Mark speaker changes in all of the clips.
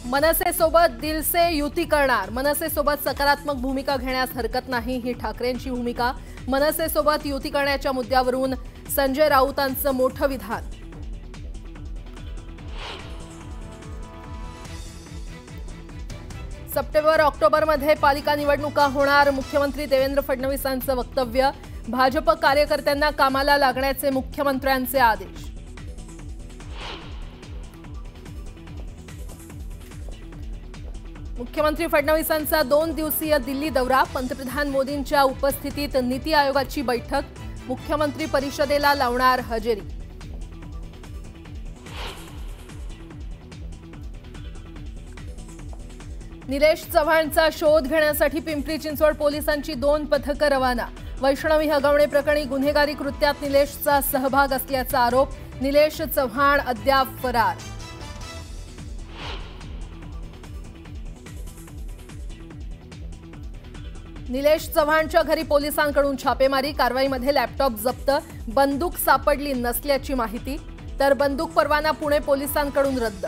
Speaker 1: मनसेसोबत दिलसे युती करणार। मनसेसोबत सकारात्मक भूमिका घेण्यास हरकत नाही ही ठाकरेंची भूमिका। मनसेसोबत युती करण्याच्या मुद्द्यावरून संजय राऊतांचं मोठं विधान। सप्टेंबर-ऑक्टोबर मध्ये पालिका निवडणुका होणार। मुख्यमंत्री देवेंद्र फडणवीसांचं वक्तव्य। भाजप कार्यकर्त्यांना कामाला लागण्याचे मुख्यमंत्र्यांचे आदेश। मुख्यमंत्री फडणवीसांचा 2 दिवसीय दिल्ली दौरा। पंतप्रधान मोदींच्या उपस्थितीत नीती आयोगाची बैठक। मुख्यमंत्री परिषदेला लावणार हजेरी। निलेश चव्हाणचा शोध घेण्यासाठी पिंपरी चिंचवड पोलिसांची 2 पथकं रवाना। वैष्णवी हगवणे प्रकरणी गुन्हेगारी कृत्यात निलेशचा सहभाग असल्याचा आरोप। निलेश चव्हाण अद्याप फरार। निलेश चव्हाणच्या घरी पोलिसांकडून छापेमारी। कारवाईमध्ये लॅपटॉप जप्त। बंदूक सापडली नसल्याची माहिती। तर बंदूक परवाना पुणे पोलिसांकडून रद्द।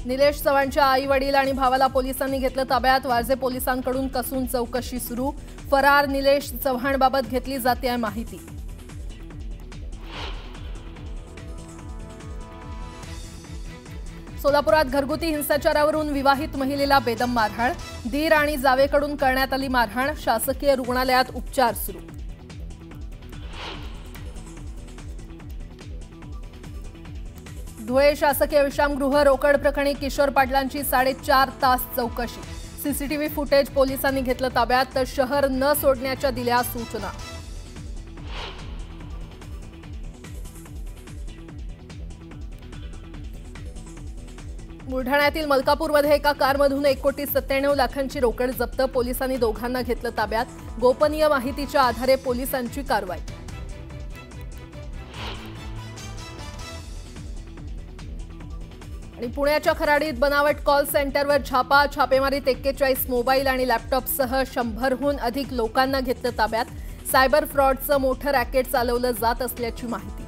Speaker 1: निलेश चव्हाणच्या आई-वडील आणि भावाला पोलिसांनी घेतलं ताब्यात। वारजे पोलिसांकडून कसून चौकशी सुरू। फरार निलेश चव्हाणबाबत घेतली जाते माहिती। सोलापुरात घरगुती हिंसाचारावरून विवाहित महिलेला बेदम मारहाण। दीर आणि जावेकडून करण्यात आली मारहाण। शासकीय रुग्णालयात उपचार सुरू। धुळे शासकीय विश्रामगृह रोकड प्रकरणी किशोर पाटलांची 4.5 तास चौकशी। सीसीटीव्ही फुटेज पोलिसांनी घेतलं ताब्यात। तर शहर न सोडण्याच्या दिल्या सूचना। बुलढाण्यातील मलकापूरमध्ये एका कारमधून 1,97,00,000 रोकड जप्त। पोलिसांनी दोघांना घेतलं ताब्यात। गोपनीय माहितीच्या आधारे पोलिसांची कारवाई। आणि पुण्याच्या खराडीत बनावट कॉल सेंटरवर छापा। छापेमारीत 41 मोबाईल आणि लॅपटॉपसह 100हून अधिक लोकांना घेतलं ताब्यात। सायबर फ्रॉडचं मोठं रॅकेट चालवलं जात असल्याची माहिती।